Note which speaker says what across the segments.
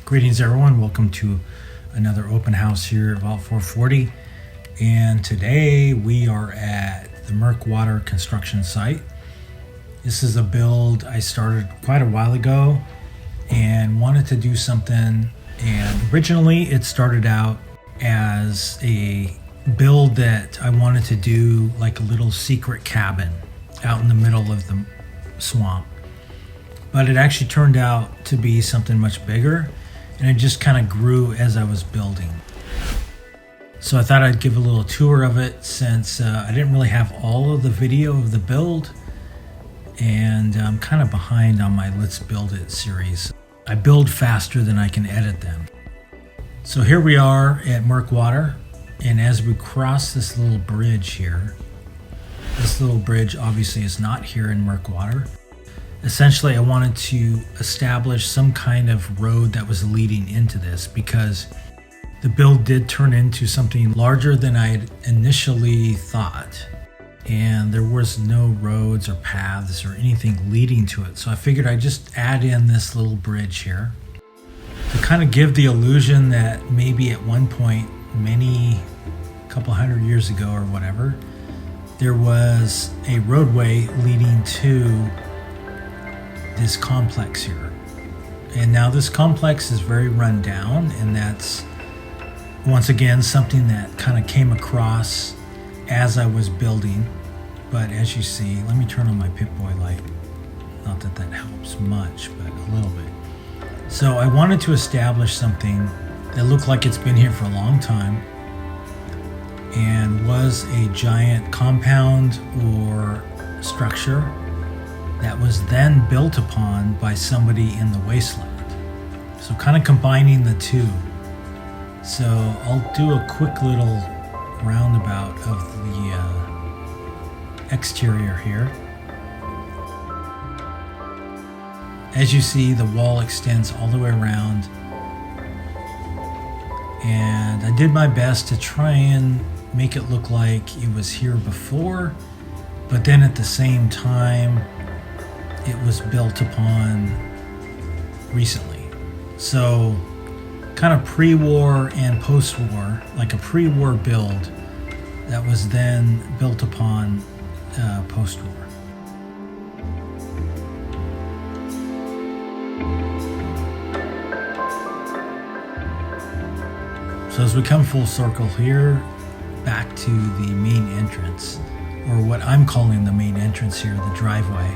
Speaker 1: Greetings everyone, welcome to another open house here at Vault 440, and today we are at the Murkwater construction site. This is a build I started quite a while ago and wanted to do something, and originally it started out as a build that I wanted to do like a little secret cabin out in the middle of the swamp, but it actually turned out to be something much bigger, and it just kind of grew as I was building. So I thought I'd give a little tour of it since I didn't really have all of the video of the build, and I'm kind of behind on my Let's Build It series. I build faster than I can edit them. So here we are at Murkwater, and as we cross this little bridge here, this little bridge obviously is not here in Murkwater. Essentially, I wanted to establish some kind of road that was leading into this because the build did turn into something larger than I had initially thought, and there was no roads or paths or anything leading to it. So I figured I'd just add in this little bridge here to kind of give the illusion that maybe at one point, couple hundred years ago or whatever, there was a roadway leading to this complex here. And now this complex is very run down, and that's once again something that kind of came across as I was building. But as you see, let me turn on my Pip-Boy light. Not that that helps much, but a little bit. So I wanted to establish something that looked like it's been here for a long time and was a giant compound or structure that was then built upon by somebody in the wasteland. So kind of combining the two. So I'll do a quick little roundabout of the exterior here. As you see, the wall extends all the way around, and I did my best to try and make it look like it was here before, but then at the same time it was built upon recently. So kind of pre-war and post-war, like a pre-war build that was then built upon post-war. So as we come full circle here, back to the main entrance, or what I'm calling the main entrance here, the driveway.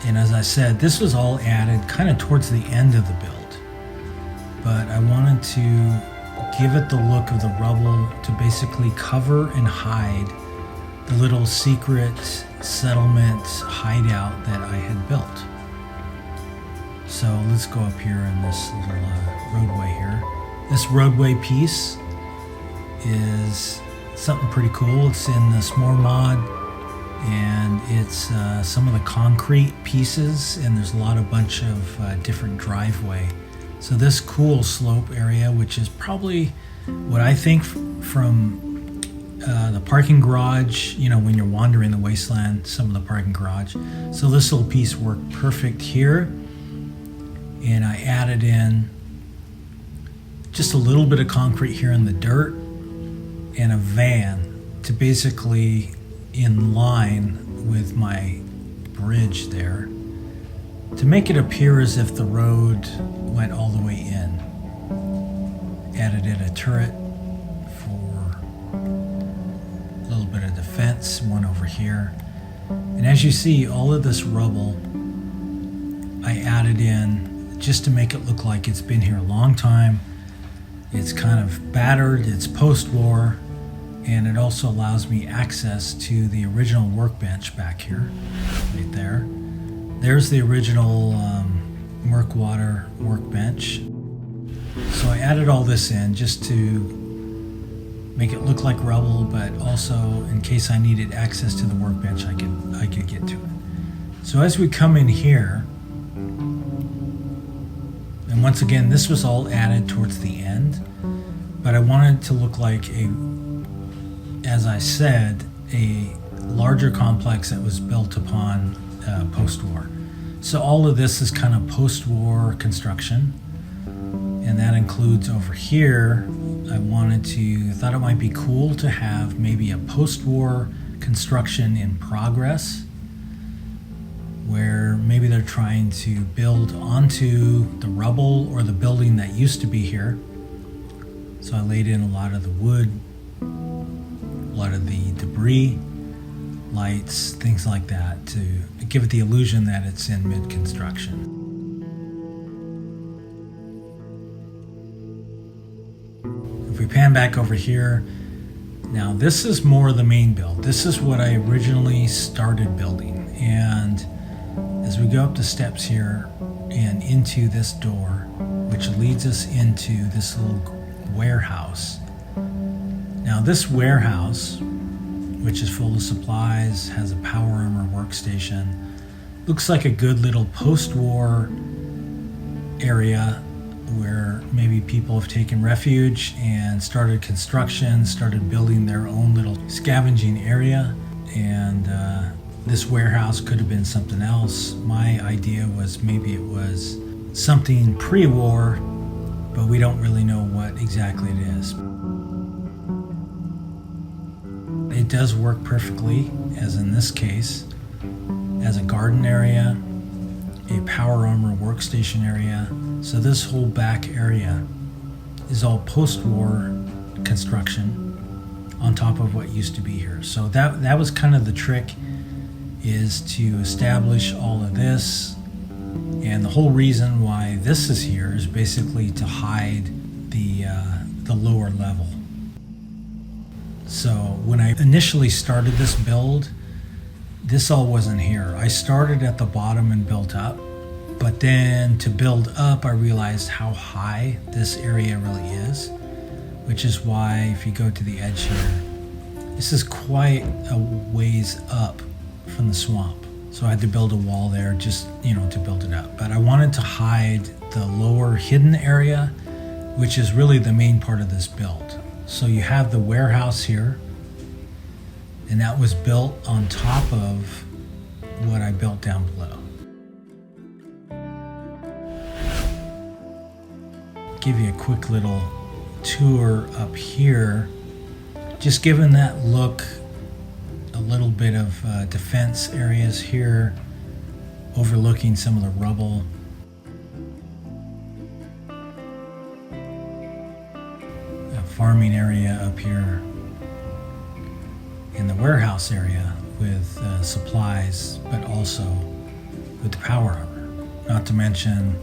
Speaker 1: And as I said, this was all added kind of towards the end of the build, but I wanted to give it the look of the rubble to basically cover and hide the little secret settlement hideout that I had built. So let's go up here in this little roadway here. This roadway piece is something pretty cool. It's in the S'more mod, and it's some of the concrete pieces, and there's a bunch of different driveway. So this cool slope area, which is probably what I think from the parking garage, when you're wandering the wasteland, some of the parking garage. So this little piece worked perfect here, and I added in just a little bit of concrete here in the dirt and a van to basically in line with my bridge there to make it appear as if the road went all the way in. Added in a turret for a little bit of defense, one over here. And as you see, all of this rubble I added in just to make it look like it's been here a long time. It's kind of battered, it's post-war, and it also allows me access to the original workbench back here, right there. There's the original Murkwater workbench. So I added all this in just to make it look like rubble, but also in case I needed access to the workbench, I could get to it. So as we come in here, and once again, this was all added towards the end, but I wanted it to look like as I said, a larger complex that was built upon post-war. So all of this is kind of post-war construction, and that includes over here. I thought it might be cool to have maybe a post-war construction in progress, where maybe they're trying to build onto the rubble or the building that used to be here. So I laid in a lot of the wood, a lot of the debris, lights, things like that, to give it the illusion that it's in mid-construction. If we pan back over here, now this is more the main build. This is what I originally started building, and as we go up the steps here and into this door, which leads us into this little warehouse. Now this warehouse, which is full of supplies, has a power armor workstation, looks like a good little post-war area where maybe people have taken refuge and started construction, started building their own little scavenging area. And this warehouse could have been something else. My idea was maybe it was something pre-war, but we don't really know what exactly it is. It does work perfectly, as in this case, as a garden area, a power armor workstation area. So this whole back area is all post-war construction on top of what used to be here. So that was kind of the trick, is to establish all of this. And the whole reason why this is here is basically to hide the lower level. So when I initially started this build, this all wasn't here. I started at the bottom and built up, but then to build up, I realized how high this area really is, which is why if you go to the edge here, this is quite a ways up from the swamp. So I had to build a wall there just, to build it up. But I wanted to hide the lower hidden area, which is really the main part of this build. So you have the warehouse here, and that was built on top of what I built down below. Give you a quick little tour up here, just giving that look, a little bit of defense areas here, overlooking some of the rubble. A farming area up here, in the warehouse area with supplies, but also with the power armor. Not to mention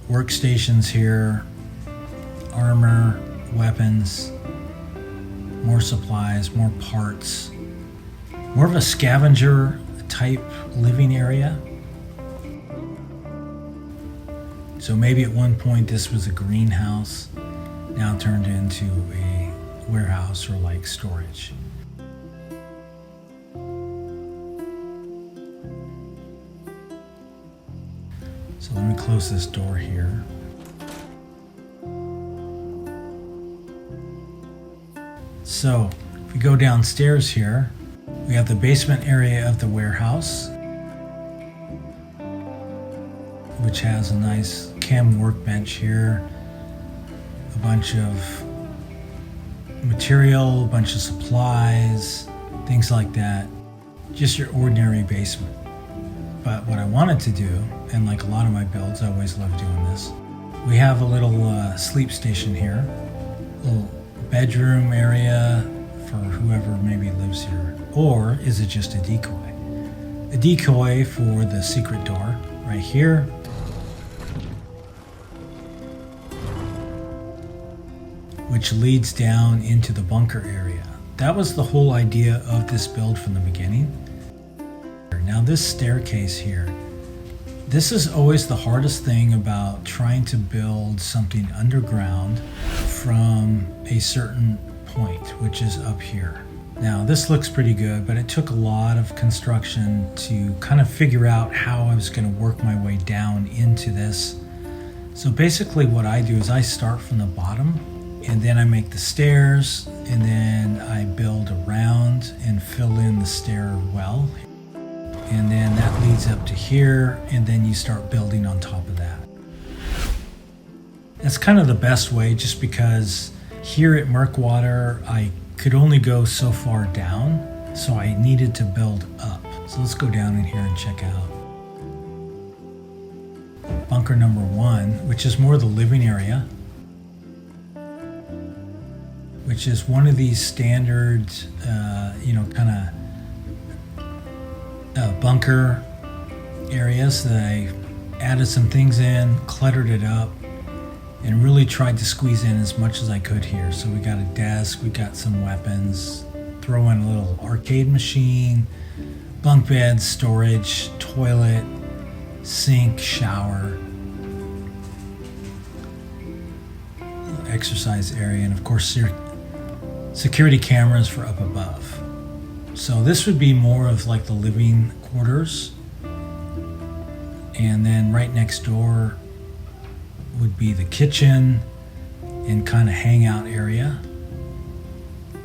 Speaker 1: workstations here, armor, weapons, more supplies, more parts, more of a scavenger type living area. So maybe at one point this was a greenhouse, now turned into a warehouse or like storage. So let me close this door here. So if we go downstairs here, we have the basement area of the warehouse, which has a nice chem workbench here, a bunch of material, a bunch of supplies, things like that. Just your ordinary basement. But what I wanted to do, and like a lot of my builds, I always love doing this, we have a little sleep station here, a little bedroom area for whoever maybe lives here. Or is it just a decoy? A decoy for the secret door right here. Which leads down into the bunker area. That was the whole idea of this build from the beginning. Now this staircase here, this is always the hardest thing about trying to build something underground from a certain point, which is up here. Now this looks pretty good, but it took a lot of construction to kind of figure out how I was going to work my way down into this. So basically what I do is I start from the bottom, and then I make the stairs, and then I build around and fill in the stairwell. And then that leads up to here, and then you start building on top of that. That's kind of the best way, just because here at Murkwater, I could only go so far down, so I needed to build up. So let's go down in here and check out bunker number 1, which is more the living area, which is one of these standard, kind of bunker areas that I added some things in, cluttered it up, and really tried to squeeze in as much as I could here. So we got a desk, we got some weapons, throw in a little arcade machine, bunk bed, storage, toilet, sink, shower, exercise area, and of course security cameras for up above. So this would be more of like the living quarters, and then right next door would be the kitchen and kind of hangout area,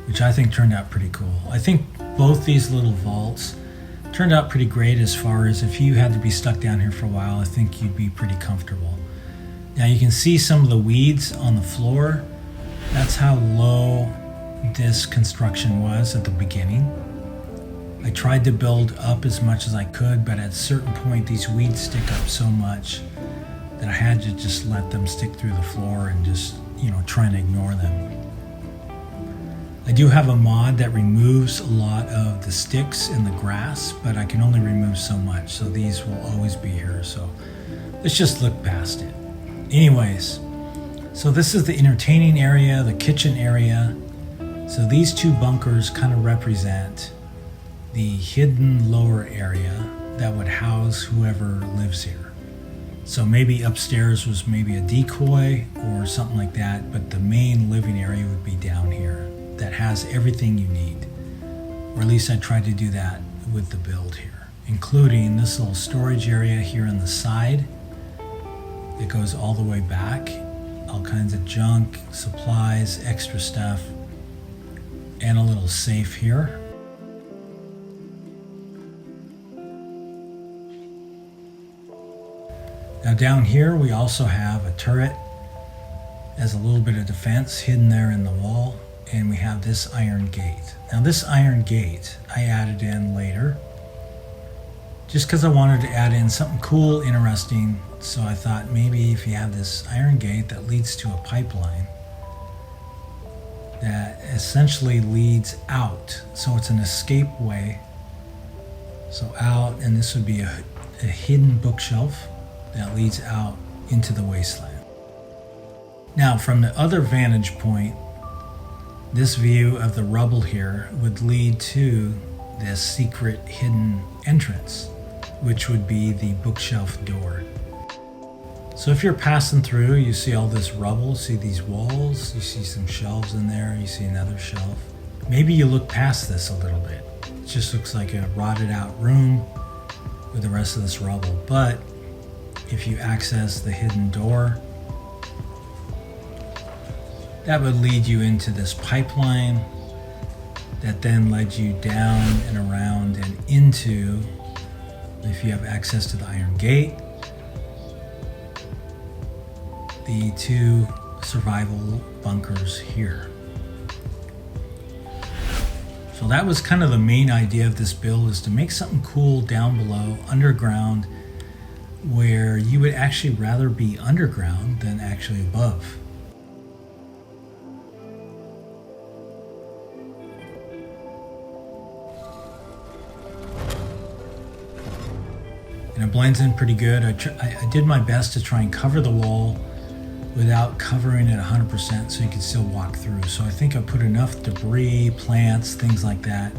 Speaker 1: which I think turned out pretty cool. I think both these little vaults turned out pretty great as far as if you had to be stuck down here for a while, I think you'd be pretty comfortable. Now you can see some of the weeds on the floor. That's how low this construction was at the beginning. I tried to build up as much as I could, but at a certain point these weeds stick up so much that I had to just let them stick through the floor and just, try and ignore them. I do have a mod that removes a lot of the sticks in the grass, but I can only remove so much, so these will always be here, so let's just look past it. Anyways, so this is the entertaining area, the kitchen area. So these two bunkers kind of represent the hidden lower area that would house whoever lives here. So maybe upstairs was maybe a decoy or something like that, but the main living area would be down here that has everything you need. Or at least I tried to do that with the build here, including this little storage area here on the side that goes all the way back. All kinds of junk, supplies, extra stuff, and a little safe here. Now down here we also have a turret as a little bit of defense hidden there in the wall, and we have this iron gate. Now this iron gate I added in later just because I wanted to add in something cool, interesting. So I thought maybe if you have this iron gate that leads to a pipeline that essentially leads out, so it's an escape way, so out, and this would be a hidden bookshelf that leads out into the wasteland. Now from the other vantage point, this view of the rubble here would lead to this secret hidden entrance, which would be the bookshelf door. So if you're passing through, you see all this rubble, see these walls, you see some shelves in there, you see another shelf. Maybe you look past this a little bit. It just looks like a rotted out room with the rest of this rubble. But if you access the hidden door, that would lead you into this pipeline that then led you down and around and into, if you have access to the iron gate, the two survival bunkers here. So that was kind of the main idea of this build, is to make something cool down below, underground, where you would actually rather be underground than actually above. And it blends in pretty good. I did my best to try and cover the wall without covering it 100% so you could still walk through. So I think I put enough debris, plants, things like that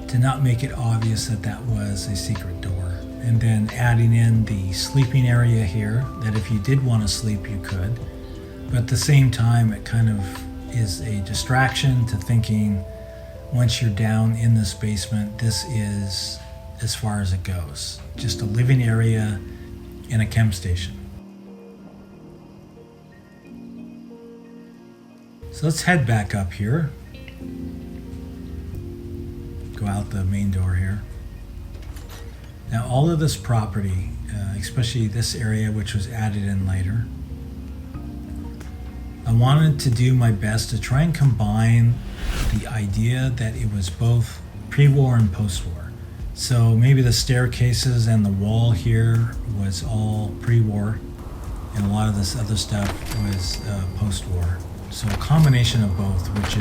Speaker 1: to not make it obvious that that was a secret door. And then adding in the sleeping area here, that if you did want to sleep, you could. But at the same time, it kind of is a distraction to thinking once you're down in this basement, this is as far as it goes. Just a living area and a chem station. So let's head back up here. Go out the main door here. Now all of this property, especially this area which was added in later, I wanted to do my best to try and combine the idea that it was both pre-war and post-war. So maybe the staircases and the wall here was all pre-war, and a lot of this other stuff was post-war. So a combination of both, which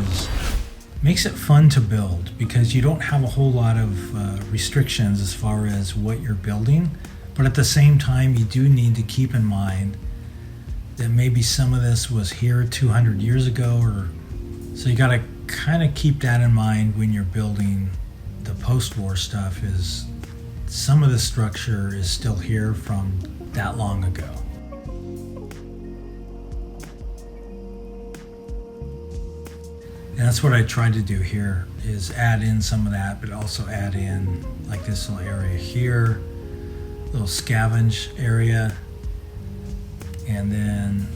Speaker 1: makes it fun to build because you don't have a whole lot of restrictions as far as what you're building, but at the same time you do need to keep in mind that maybe some of this was here 200 years ago, or so you got to kind of keep that in mind when you're building the post-war stuff. Is some of the structure is still here from that long ago. And that's what I tried to do here, is add in some of that, but also add in like this little area here, little scavenge area, and then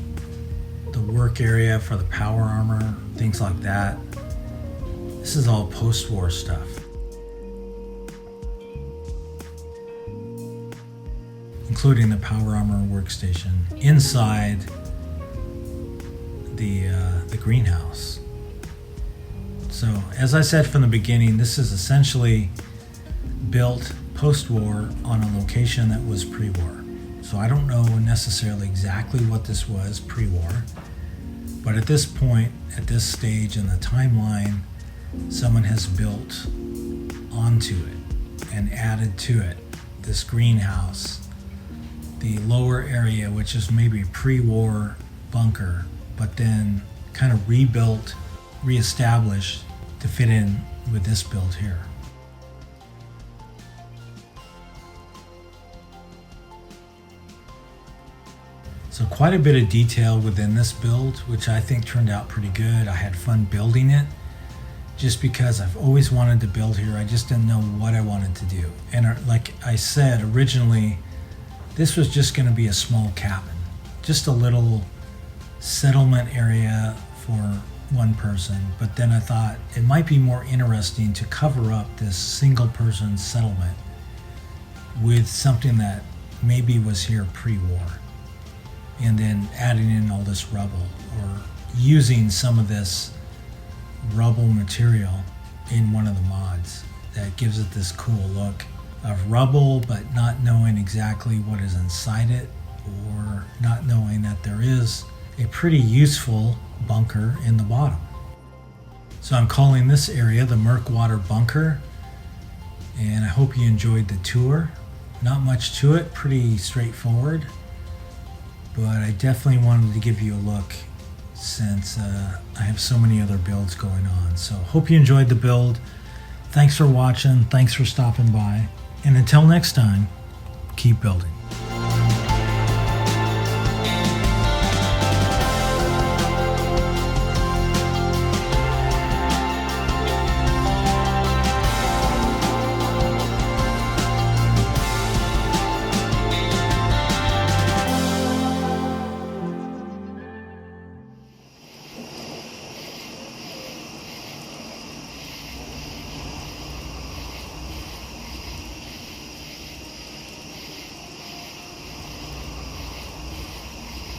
Speaker 1: the work area for the power armor, things like that. This is all post-war stuff. Including the power armor workstation inside the greenhouse. So as I said from the beginning, this is essentially built post-war on a location that was pre-war. So I don't know necessarily exactly what this was pre-war, but at this point, at this stage in the timeline, someone has built onto it and added to it this greenhouse, the lower area, which is maybe pre-war bunker, but then kind of rebuilt, reestablished to fit in with this build here. So quite a bit of detail within this build, which I think turned out pretty good. I had fun building it just because I've always wanted to build here. I just didn't know what I wanted to do. And like I said, originally, this was just going to be a small cabin, just a little settlement area for one person. But then I thought it might be more interesting to cover up this single person settlement with something that maybe was here pre-war, and then adding in all this rubble, or using some of this rubble material in one of the mods that gives it this cool look of rubble, but not knowing exactly what is inside it, or not knowing that there is a pretty useful bunker in the bottom. So I'm calling this area the Murkwater bunker, and I hope you enjoyed the tour. Not much to it, pretty straightforward, but I definitely wanted to give you a look since I have so many other builds going on. So hope you enjoyed the build. Thanks for watching, thanks for stopping by, and until next time, keep building.